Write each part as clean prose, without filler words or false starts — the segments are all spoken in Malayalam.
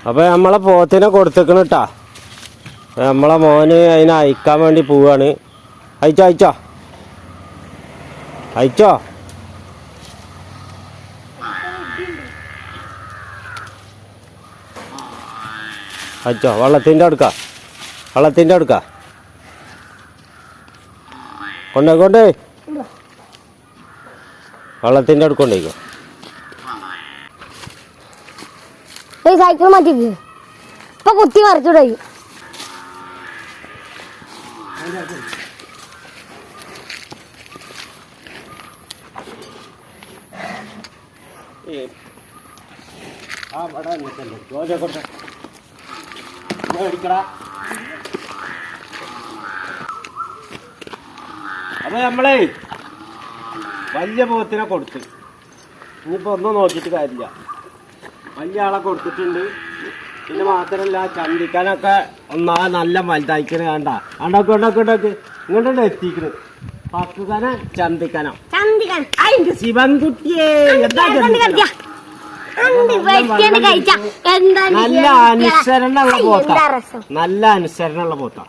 അപ്പോൾ നമ്മളെ പോത്തിനെ കൊടുത്തേക്കണ് കേട്ടാ. നമ്മളെ മോന് അതിനെ അയക്കാൻ വേണ്ടി പോവാണ്. അയച്ചോ അയച്ചോ അയച്ചോ. അയച്ചോ. വെള്ളത്തിൻ്റെ അടുക്ക കൊണ്ടേ വെള്ളത്തിൻ്റെ അടുക്കൊണ്ടേക്കോ. സൈക്കിൾ മാറ്റിക്ക് ഇപ്പൊ കുത്തി മറിച്ചൂടെ. അപ്പൊ നമ്മളെ വലിയ പോത്തിനെ കൊടുത്ത് ഇനിയിപ്പോ ഒന്നും നോക്കിയിട്ട് കാര്യമില്ല. വലിയ ആളെ കൊടുത്തിട്ടുണ്ട്. പിന്നെ മാത്രമല്ല ചന്തിക്കാനൊക്കെ നല്ല വലുതായിക്കണ്. ഉണ്ടാക്ക് ഇങ്ങോട്ട് എത്തിക്കണ്. പക്കുകാനോ ചന്തിക്കാനോ അതിന്റെ ശിവൻകുട്ടിയെ നല്ല അനുസരണുള്ള പോത്താ.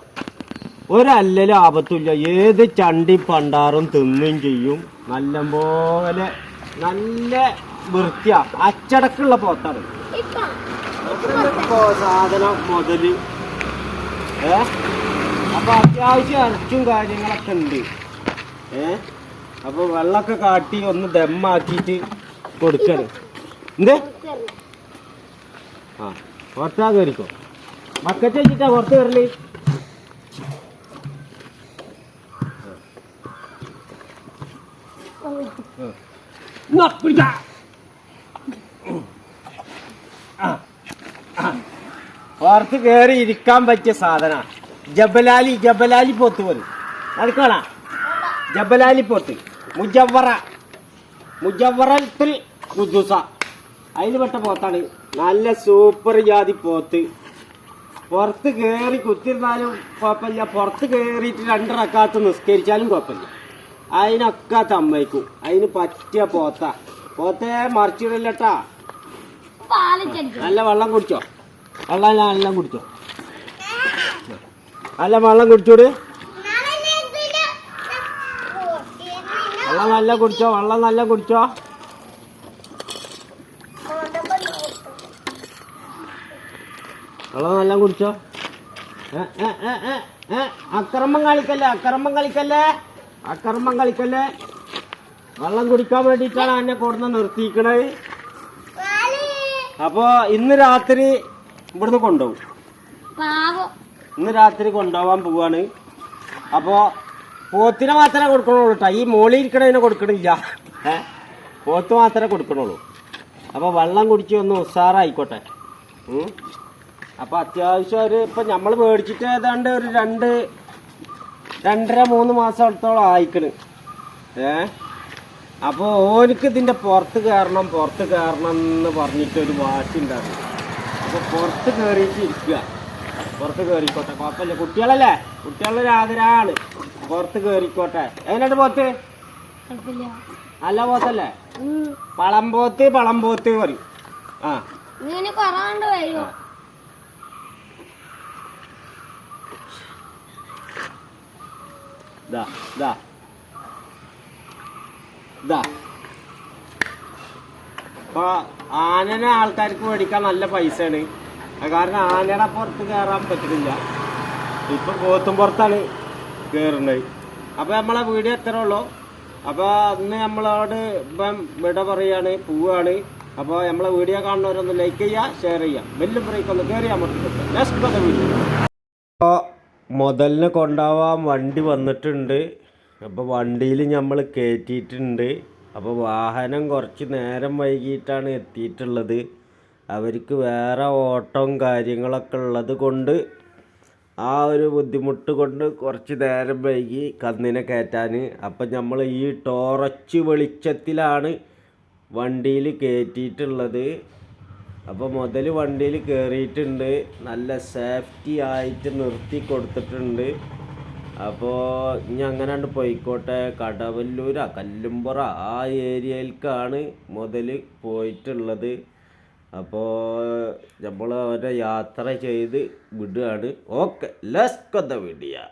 ഒരല്ലലും ആപത്തുമില്ല. ഏത് ചണ്ടി പണ്ടാറും തിന്നുകയും ചെയ്യും. നല്ലപോലെ നല്ല വൃത്തിയാ. അച്ചടക്കുള്ള പോത്താണ് സാധനം മുതല്. അപ്പൊ അത്യാവശ്യം അരച്ചും കാര്യങ്ങളൊക്കെ ഉണ്ട്. അപ്പൊ വെള്ളമൊക്കെ കാട്ടി ഒന്ന് ദമ്മാക്കിയിട്ട് കൊടുക്കാണ്. എന്ത് ആ പുറത്താ കയറിക്കോ. ബക്കറ്റ് വെച്ചിട്ടാ പുറത്ത് കയറല്. പുറത്ത് കയറി ഇരിക്കാൻ പറ്റിയ സാധന. ജബലാലി പോത്ത് പോലും നടക്കണ. ജബലാലി പോത്ത് മുജവ്വറത്തുൽ ഖുദ്ദൂസ അതിൽ പെട്ട പോത്താണ്. നല്ല സൂപ്പർ ജാതി പോത്ത്. പുറത്ത് കയറി കുത്തിരുന്നാലും കുഴപ്പമില്ല. പുറത്ത് കയറിയിട്ട് 2 റക്അത്ത് നിസ്കരിച്ചാലും കുഴപ്പമില്ല. അതിനൊക്കെ സമ്മതിക്കും. അതിന് പറ്റിയ പോത്തെ മറിച്ചിടല്ലട്ടാ. നല്ല വെള്ളം കുടിച്ചോ. നല്ല കുടിച്ചോ. നല്ല വെള്ളം കുടിച്ചോട്. വെള്ളം നല്ല കുടിച്ചോ. വെള്ളം നല്ല കുടിച്ചോ. അക്രമം കളിക്കല്ലേ. വെള്ളം കുടിക്കാൻ വേണ്ടിയിട്ടാണ് എന്നെ കൊടുന്ന് നിർത്തിക്കണത്. അപ്പൊ ഇന്ന് രാത്രി ഇവിടുന്ന് കൊണ്ടുപോകും. ഇന്ന് രാത്രി കൊണ്ടുപോകാൻ പോവാണ്. അപ്പോ പോത്തിനെ മാത്രമേ കൊടുക്കണുള്ളൂ കേട്ടോ. ഈ മോളിൽ ഇരിക്കണതിനെ കൊടുക്കണില്ല. പോത്ത് മാത്രമേ കൊടുക്കണുള്ളൂ. അപ്പൊ വെള്ളം കുടിച്ച് ഒന്ന് ഉഷാറായിക്കോട്ടെ. അപ്പൊ അത്യാവശ്യം ഇപ്പൊ നമ്മൾ മേടിച്ചിട്ട് ഏതാണ്ട് ഒരു 2-2.5-3 മാസം അടുത്തോളം ആയിക്കണ്. അപ്പൊ ഓനിക്ക് ഇതിന്റെ പുറത്ത് കയറണം എന്ന് പറഞ്ഞിട്ടൊരു വാശി ഉണ്ടാകും. അപ്പൊ പുറത്ത് കയറിയിട്ട് ഇരിക്കുക. പുറത്ത് കയറിക്കോട്ടെ, കുഴപ്പമില്ല. കുട്ടികളല്ലേ, കുട്ടികളുടെ ആദരാണ്. പുറത്ത് കയറിക്കോട്ടെ. എങ്ങനെയുണ്ട് പോത്ത്? നല്ല പോത്തല്ലേ? പളമ്പോത്ത് പറയും. അപ്പൊ ആനനെ ആൾക്കാർക്ക് മേടിക്കാൻ നല്ല പൈസയാണ്. കാരണം ആനയുടെ പുറത്ത് കയറാൻ പറ്റുന്നില്ല. ഇപ്പൊ പോത്തും പുറത്താണ് കയറുന്നത്. അപ്പൊ നമ്മളെ വീഡിയോ എത്ര ഉള്ളൂ. അപ്പൊ അന്ന് നമ്മളോട് ഇപ്പം വിട പറയാണ്, പോവാണ്. അപ്പൊ നമ്മളെ വീഡിയോ കാണുന്നവരൊന്ന് ലൈക്ക് ചെയ്യുക, ഷെയർ ചെയ്യുക, ബെല്ലും ബ്രേക്ക് ഒന്ന് കയറിയാൽ മതി. മുതലിനെ കൊണ്ടുപോവാൻ വണ്ടി വന്നിട്ടുണ്ട്. അപ്പോൾ വണ്ടിയിൽ നമ്മൾ കയറ്റിയിട്ടുണ്ട്. അപ്പോൾ വാഹനം കുറച്ച് നേരം വൈകിട്ടാണ് എത്തിയിട്ടുള്ളത്. അവർക്ക് വേറെ ഓട്ടവും കാര്യങ്ങളൊക്കെ ഉള്ളത് കൊണ്ട് ആ ഒരു ബുദ്ധിമുട്ട് കൊണ്ട് കുറച്ച് നേരം വൈകി കന്നിനെ കയറ്റാൻ. അപ്പം നമ്മൾ ഈ ടോർച്ച് വെളിച്ചത്തിലാണ് വണ്ടിയിൽ കയറ്റിയിട്ടുള്ളത്. അപ്പോൾ മുതൽ വണ്ടിയിൽ കയറിയിട്ടുണ്ട്. നല്ല സേഫ്റ്റി ആയിട്ട് നിർത്തി കൊടുത്തിട്ടുണ്ട്. അപ്പോൾ ഇനി അങ്ങനെ പോയിക്കോട്ടെ. കടവല്ലൂര കല്ലുംപുറ ആ ഏരിയയിലേക്കാണ് മുതൽ പോയിട്ടുള്ളത്. അപ്പോൾ നമ്മൾ അവരെ യാത്ര ചെയ്ത് വിടുകയാണ്. Okay, let's go the video.